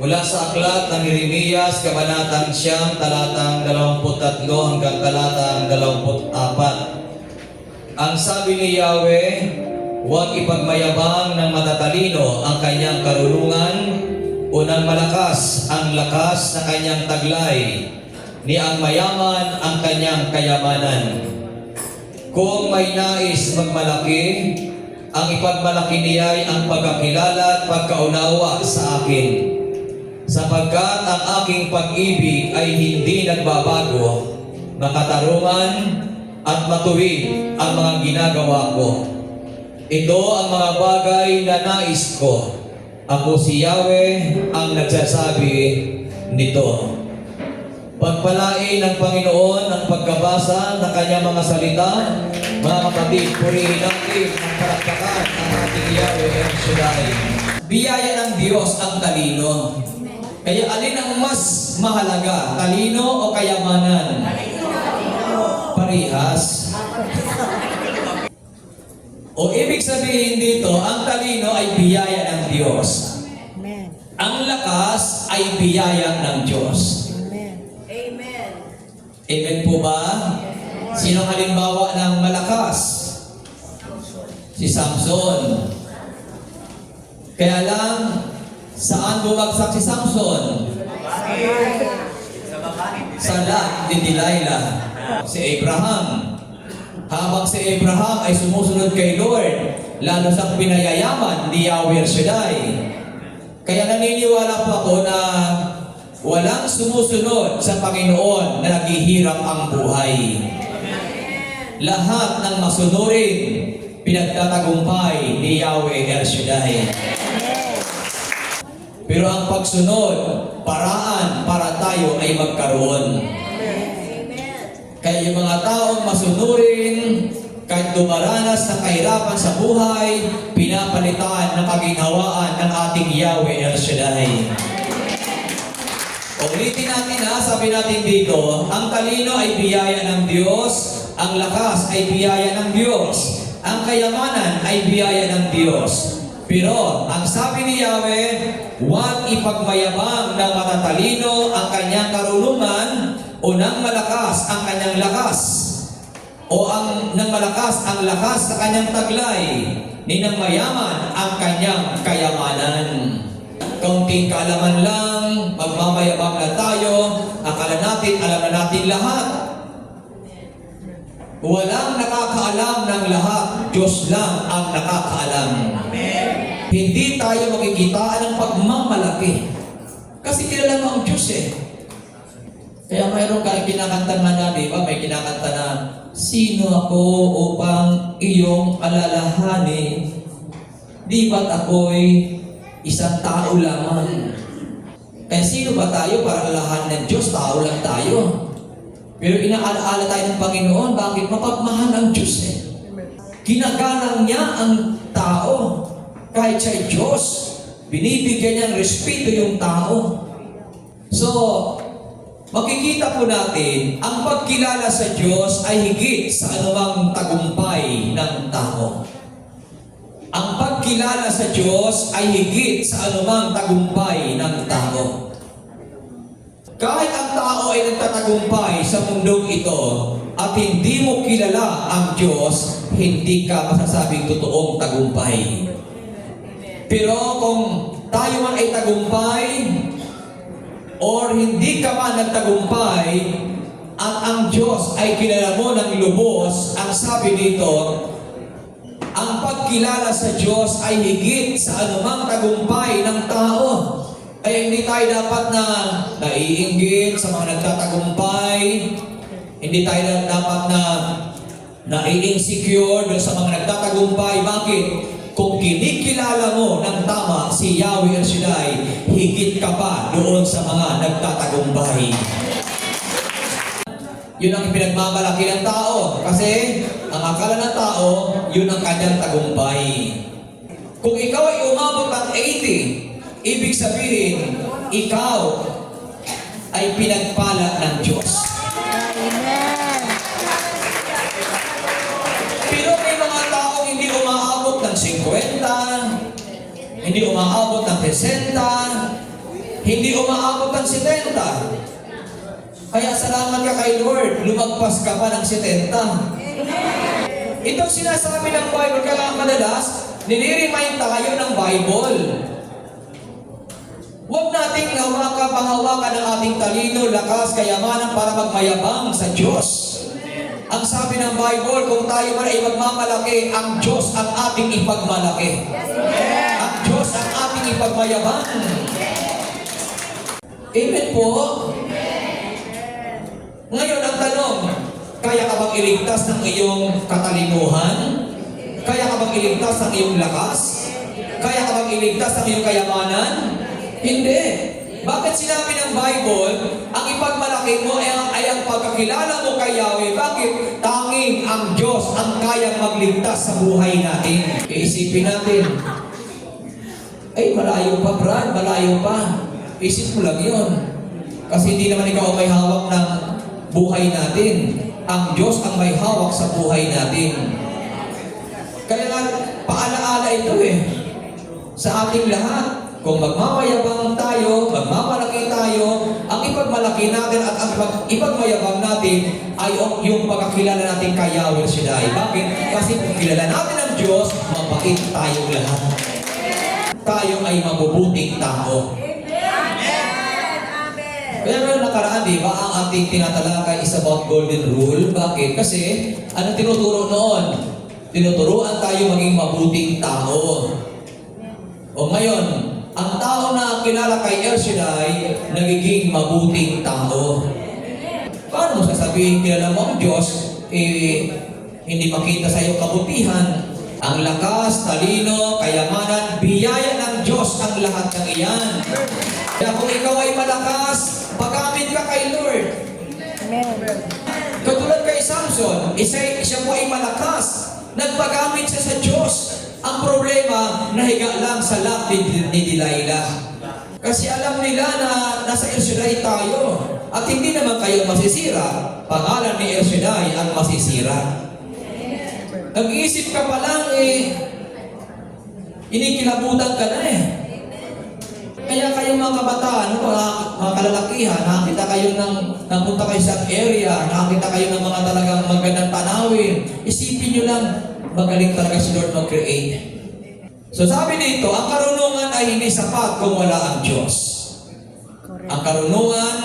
Mula sa aklat ng Jeremias, Kabanatang 9, talatang 23 hanggang talatang 24. Ang sabi ni Yahweh, huwag ipagmayabang ng matatalino ang kanyang karunungan o ng malakas ang lakas na kanyang taglay, ni ang mayaman ang kanyang kayamanan. Kung may nais magmalaki, ang ipagmalaki niya ay ang pagkakilala at pagkaunawa sa akin. Sapagkat ang aking pag-ibig ay hindi nagbabago, makatarungan at matuwid ang mga ginagawa ko. Ito ang mga bagay na nais ko. Ako si Yahweh ang nagsasabi nito. Pagpalain ng Panginoon ang pagkabasa ng kanyang mga salita. Mga kapatid, purihin natin ang palakpakan ng ating Yahweh El Shaddai. Biyaya ng Diyos ang talino. Kaya alin ang mas mahalaga? Talino o kayamanan? Parihas. O ibig sabihin dito, ang talino ay biyaya ng Diyos. Amen. Ang lakas ay biyaya ng Diyos. Amen. Amen. Amen po ba? Sino halimbawa ng malakas? Si Samson. Kaya lang, saan bumagsak si Samson? Sa lahat ni Delilah. Si Abraham. Habang si Abraham ay sumusunod kay Lord, lalo sa pinayayaman ni Yahweh El Shaddai. Kaya naniniwala po ako na walang sumusunod sa Panginoon na naghihirap ang buhay. Lahat ng masunurin, pinagtatagumpay ni Yahweh El Shaddai. Pero ang pagsunod, paraan para tayo ay magkaroon. Kaya yung mga taong masunurin, kahit dumaranas ng kahirapan sa buhay, pinapalitan ng kaginhawaan ng ating Yahweh El Shaddai. Ulitin natin sabi natin dito, ang talino ay biyaya ng Diyos, ang lakas ay biyaya ng Diyos, ang kayamanan ay biyaya ng Diyos. Pero, ang sabi ni Yahweh, huwag ipagmayabang ng matatalino ang kanyang karunungan o ng malakas ang kanyang lakas o ng malakas ang lakas sa kanyang taglay ni ng mayaman ang kanyang kayamanan. Kaunting kaalaman lang, magmamayabang na tayo, akala natin, alam na natin lahat. Walang nakakaalam ng lahat, Diyos lang ang nakakaalam. Amen. Hindi tayo makikitaan ng pagmamalaki. Kasi kilala mo ang Diyos Kaya mayroon ka kinakanta nga na, di ba? May kinakanta na, sino ako upang iyong alalahanin? Di ba't ako'y isang tao lamang? Kaya sino ba tayo para alalahanin ng Diyos? Tao lang tayo. Pero inaalaala tayo ng Panginoon, bakit? Mapagmahal ang Diyos Ginagalang niya ang tao. Kahit siya'y Diyos, binibigyan niyang respeto yung tao. So, makikita po natin, ang pagkilala sa Diyos ay higit sa anumang tagumpay ng tao. Ang pagkilala sa Diyos ay higit sa anumang tagumpay ng tao. Kahit ang tao ay nagtatagumpay sa mundong ito at hindi mo kilala ang Diyos, hindi ka masasabing totoong tagumpay. Pero kung tayo man ay tagumpay or hindi ka man nagtagumpay at ang Diyos ay kilala mo ng lubos, ang sabi dito, ang pagkilala sa Diyos ay higit sa anumang tagumpay ng tao. Ay hindi tayo dapat na naiinggit sa mga nagtatagumpay. Hindi tayo dapat na nai-insecure sa mga nagtatagumpay. Bakit? Kung kinikilala mo ng tama si Yahweh El Shaddai, higit ka pa doon sa mga nagtatagumpay. Yun ang pinagmamalaki ng tao. Kasi ang akala ng tao, yun ang kanyang tagumpay. Kung ikaw ay umabot ng 80, ibig sabihin, ikaw ay pinagpala ng Diyos. Amen. Pero may mga taong hindi umaabot ng 50, hindi umaabot ng 60, Hindi umaabot ng 70. Kaya salamat ka kay Lord, lumagpas ka pa ng 70. Itong sinasabi ng Bible, kaya madalas, nire-remind tayo ng Bible. Huwag nating panghawakan ng ating talino, lakas, kayamanan para magmayabang sa Diyos. Ang sabi ng Bible, kung tayo man ay magmamalaki, ang Diyos ang ating ipagmalaki. Ang Diyos ang ating ipagmayabang. Amen po. Ngayon ang tanong, kaya ka bang iligtas ng iyong katalinuhan? Kaya ka bang iligtas ng iyong lakas? Kaya ka bang iligtas ng iyong kayamanan? Hindi. Bakit sinabi ng Bible, ang ipagmalaki mo ay ang pagkakilala mo kay Yahweh? Bakit? Tanging ang Diyos ang kayang magligtas sa buhay natin. Iisipin natin, ay malayo pa Brad, malayo pa. Isip mo lang yun. Kasi hindi naman ikaw ang may hawak ng buhay natin. Ang Diyos ang may hawak sa buhay natin. Kaya nga, paalaala ito sa ating lahat. Kung magmamayabang tayo, magmamalaki tayo, ang ipagmalaki natin at ang ipagmayabang natin ay yung pagkakilala natin kay Yahweh Shaddai. Bakit? Kasi kung kilala natin ang Diyos, mabait tayong lahat. Tayo ay mabubuting tao. Kaya ngayon nakaraan, di ba, ang ating tinatalakay is about golden rule. Bakit? Kasi, ano tinuturo noon? Tinuturuan tayo maging mabuting tao. O ngayon, ang tao na kilala kay El Shaddai, nagiging mabuting tao. Paano mo sasabihin kilala mo ang Diyos, hindi makita sa iyong kabutihan? Ang lakas, talino, kayamanan, biyaya ng Diyos ang lahat ng iyan. Kaya kung ikaw ay malakas, paggamit ka kay Lord. Amen. Katulad kay Samson, siya po ay malakas. Nagpagamit siya sa Diyos. Ang problema, nahiga lang sa lap ni Delilah. Kasi alam nila na nasa El Shaddai tayo. At hindi naman kayo masisira. Pangalan ni El Shaddai ang masisira. Nag-iisip ka pa lang inikilabutan ka na Kaya kayong mga kabataan, mga kalalakihan, nakakita kayo napunta kayo sa area, nakakita kayo ng mga talagang magandang tanawin. Isipin nyo lang, magaling talaga si Lord mag-create. So sabi dito, ang karunungan ay hindi sapat kung wala ang Diyos. Ang karunungan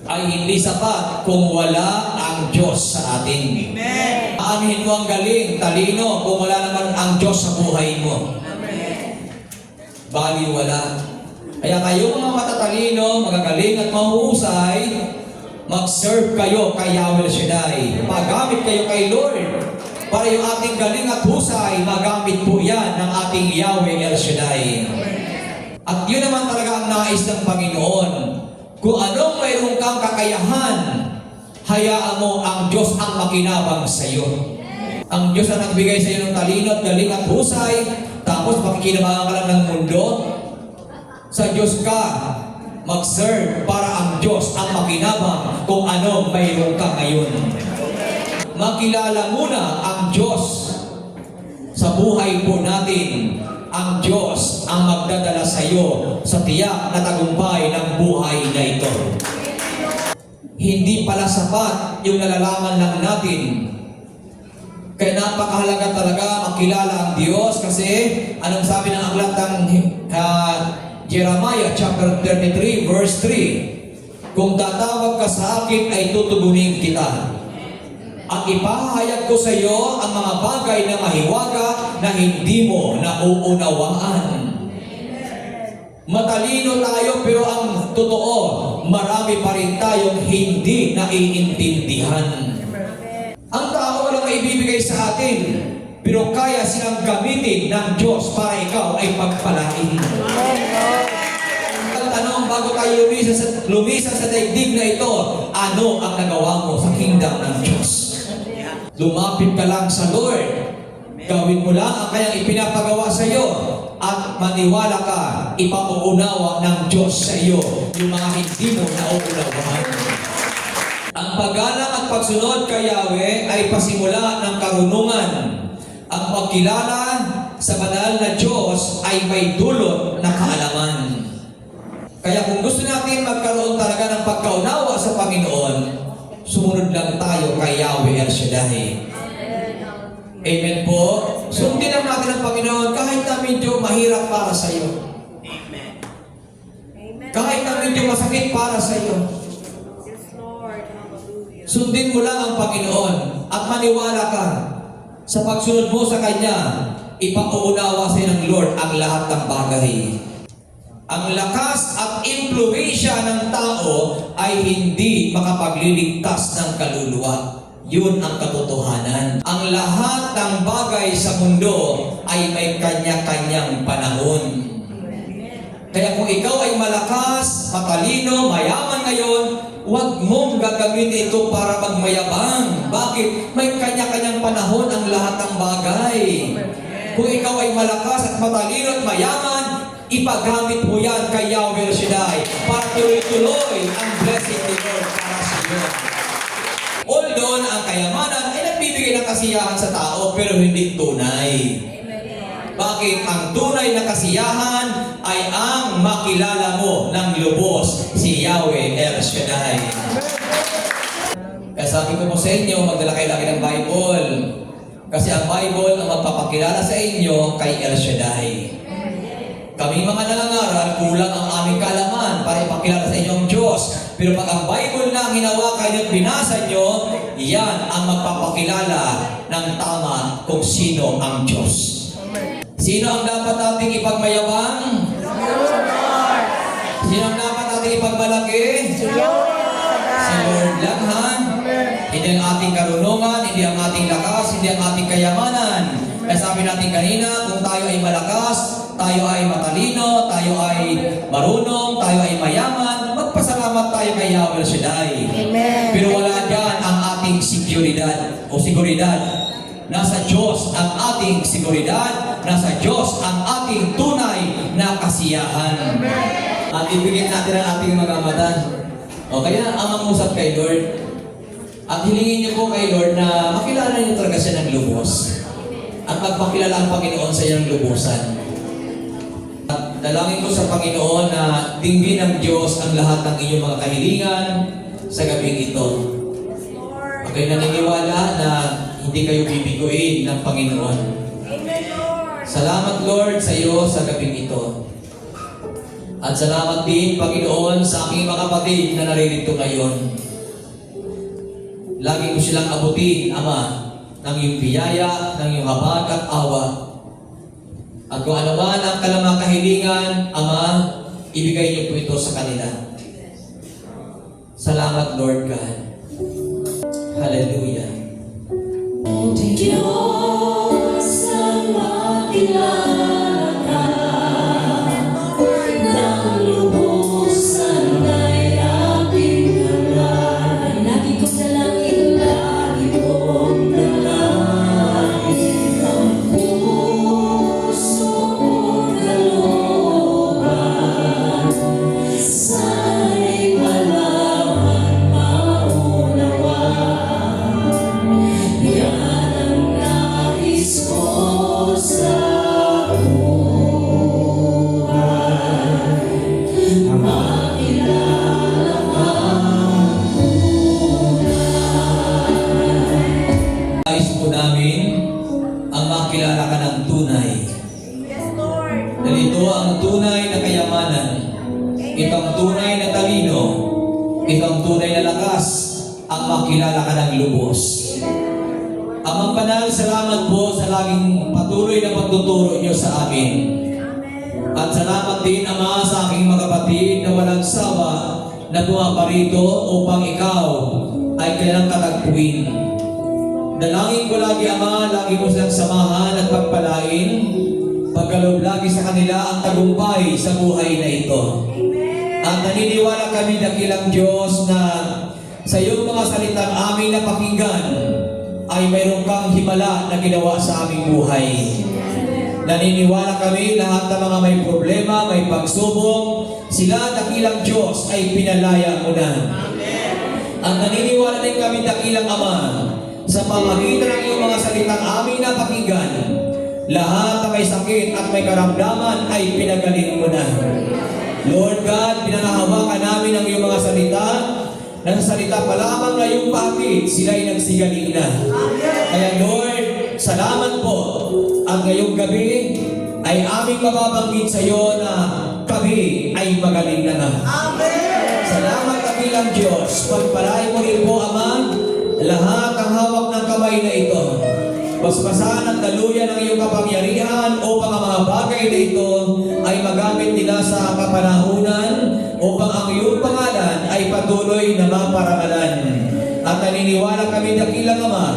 ay hindi sapat kung wala ang Diyos sa atin. Amen. Aanhin mo ang galing, talino, kung wala naman ang Diyos sa buhay mo. Bali wala. Kaya kayo mga matatalino, magagaling at mahuhusay, mag-serve kayo kay Yahweh Shaddai. Magamit kayo kay Lord. Para yung ating galing at husay, magamit po yan ng ating Yahweh El Shaddai. At yun naman talaga ang nais ng Panginoon. Kung anong mayroon kang kakayahan, hayaan mo ang Diyos ang makinabang sa iyo. Ang Diyos ang nagbigay sa iyo ng talino at galing at husay, tapos makikinabangan ka lang ng mundo. Sa Diyos ka mag-serve para ang Diyos ang makinabang kung ano mayroon ka ngayon. Makilala muna ang Diyos sa buhay po natin. Ang Diyos ang magdadala sa iyo sa tiyak na tagumpay ng buhay na ito. Hindi pala sapat yung nalalaman lang natin. Kaya napakahalaga talaga makilala ang Diyos kasi anong sabi ng aklat ng Jeremiah chapter 33 verse 3, kung tatawag ka sa akin ay tutugunin kita. At ipahayag ko sa iyo ang mga bagay na mahiwaga na hindi mo nauunawaan. Matalino tayo pero ang totoo, marami pa rin tayong hindi naiintindihan. Ang tao walang maibibigay sa atin, pero kaya silang gamitin ng Diyos para ikaw ay pagpalain. Ang tanong bago tayo lumisan sa daigdig na ito, ano ang nagawa mo sa kingdom ng Diyos? Lumapit ka lang sa Lord. Gawin mo lang ang kanyang ipinapagawa sa iyo at maniwala ka, ipauunawa ng Diyos sa iyo yung mga hindi mo nauunawahan. Ang paggalang at pagsunod kay Yahweh ay pasimula ng karunungan. Ang pagkilala sa banal na Diyos ay may dulot na kaalaman. Kaya kung gusto natin magkaroon talaga ng pagkaunawa sa Panginoon, sumunod lang tayo kay Yahweh El Shaddai. Amen po. Sundin lang natin ang Panginoon kahit na medyo mahirap para sa iyo. Kahit na medyo masakit para sa iyo. Sundin mo lang ang Panginoon at maniwala ka sa pagsunod mo sa Kanya, ipauunawa sa iyo ng Lord ang lahat ng bagay. Ang lakas at impluwensya ng tao ay hindi makapagliligtas ng kaluluwa. Yun ang katotohanan. Ang lahat ng bagay sa mundo ay may kanya-kanyang panahon. Kaya kung ikaw ay malakas, matalino, mayaman ngayon, huwag mong gagawin ito para magmayabang. Bakit? May kanya-kanyang panahon ang lahat ng bagay. Kung ikaw ay malakas at matalino at mayaman, ipagamit mo yan kay Yahweh El Shaddai para tuloy-tuloy ang blessing ni Lord para sa iyo. Although na ang kayamanan ay nagbibigay ng kasiyahan sa tao pero hindi tunay. Bakit? Ang tunay na kasiyahan ay ang makilala mo ng lubos si Yahweh El Shaddai. Kaya sabi ko po sa inyo, magdala kayo lagi ng Bible. Kasi ang Bible ang magpapakilala sa inyo kay El Shaddai. Kami mga nangangaral, kulang ang aming kaalaman para ipakilala sa inyo ang Diyos. Pero pag ang Bible na ang hinawakan at binasa nyo, yan ang magpapakilala ng tama kung sino ang Diyos. Sino ang dapat nating ipagmayabang? Sino ang dapat nating ipagmalaki? Si Lord lang, ha? Hindi ang ating karunungan, hindi ang ating lakas, hindi ang ating kayamanan. Kaya sabi natin kanina, kung tayo ay malakas, tayo ay matalino, tayo ay marunong, tayo ay mayaman, magpasalamat tayo kay Yahweh El Shaddai. Amen. Pero wala dyan ang ating seguridad o seguridad. Nasa Diyos ang ating seguridad, nasa Diyos ang ating tunay na kasiyahan. At ibigin natin ang ating mga mata. O kaya amang-usap kay Lord. At hilingin niyo po kay Lord na makilala niyo talaga siya ng lubos. At magpakilala ang Panginoon sa iyong lubusan. At dalangin ko sa Panginoon na dinggin ng Diyos ang lahat ng inyong mga kahilingan sa gabing ito. Okay, naniniwala na hindi kayo bibiguin ng Panginoon. Salamat Lord sa iyo sa gabing ito. At salamat din Panginoon sa aking mga kapatid na naririto ngayon. Lagi ko silang abutin, Ama, ng iyong biyaya, ng iyong habag at awa. At kung ano man ang kalamang kahilingan, Ama, ibigay niyo po ito sa kanila. Salamat Lord God. Hallelujah. Diyos ang makilala ka, ng lubusan ay aking hangalan. Lagi kong dalangin, lagi kong dalangin, ang puso kong kalooban, sana'y malaman, maunawaan. Yan ang nais ko sa buhay, makilala kang tunay. Nais po namin ang makilala ka ng tunay. Dahil ito ang tunay na kayamanan. Ito ang tunay na talino. Ito ang tunay na lakas ang makilala ka ng lubos. Amang Banal, salamat po sa laging patuloy na pagtuturo niyo sa amin. At salamat din, Ama, sa aking mga kapatid na walang sawa na pumaparito upang ikaw ay kailang katagpuin. Dalangin ko lagi, Ama, lagi mo silang samahan at pagpalain, pagkaloob lagi sa kanila ang tagumpay sa buhay na ito. At naniniwala kami, dakilang Diyos, na sa iyong mga salitang aming napakinggan ay mayroon kang himala na ginawa sa aming buhay. Naniniwala kami lahat ng mga may problema, may pagsubok, sila dakilang Diyos ay pinalaya mo na. At naniniwala din kami dakilang Ama, sa pamagitan ng iyong mga salitang aming napakinggan, lahat na may sakit at may karamdaman ay pinagaling mo na. Lord God, pinangahawakan namin ang iyong mga salita. Nagsalita pa lamang na iyong patid, sila'y nagsigaling na. Kaya Lord, salamat po. At ngayong gabi ay aming mababanggit sa iyo na kami ay magaling na nga. Salamat kabilang Diyos. Pagpalain mo rin po, Ama, lahat ang hawak ng kamay na ito. Basbasan at daluyan ng iyong kapangyarihan upang ang mga bagay na ito ay magamit nila sa kapanahunan upang ang iyong pangalan ay patuloy na maparangalan. At naniniwala kami dakilang Ama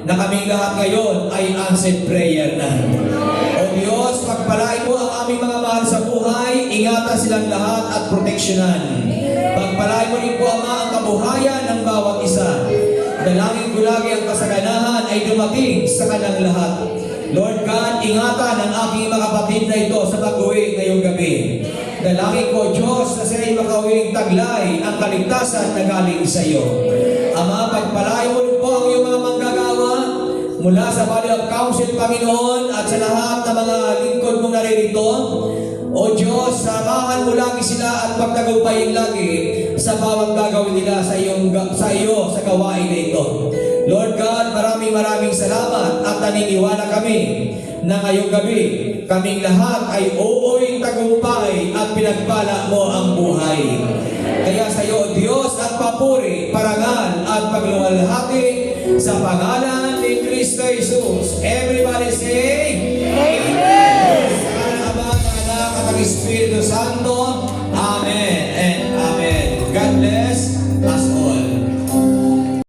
na kaming lahat ngayon ay answered prayer na. O Diyos, pagpalain mo ang aming mga mahal sa buhay, ingatan silang lahat at proteksyonan. Pagpalain mo rin po, Ama, ang kabuhayan ng bawat isa. Dalangin ko lagi ang kasaganahan ay dumating sa kanilang lahat. Lord God, ingatan ang aking mga kapatid na ito sa pag-uwi ngayong gabi. Dalangin ko, Diyos, na sila'y makauwing taglay ang kaligtasan na galing sa iyo. Ama, pagpalain mo rin po ang iyong mga manggagawa mula sa Body of Council, Panginoon, at sa lahat ng mga lingkod mong naririto. O Diyos, samahan mo lagi sila at pagtagumpayin lagi sa bawat gagawin nila sa iyo sa gawain na ito. Lord God, maraming salamat at naniniwala kami na ngayong gabi kaming lahat ay uuwing tagumpay at pinagpala mo ang buhay. Kaya sa iyo, Diyos, at papuri, parangal at pagluwalhati sa pangalan ni Kristo Jesus.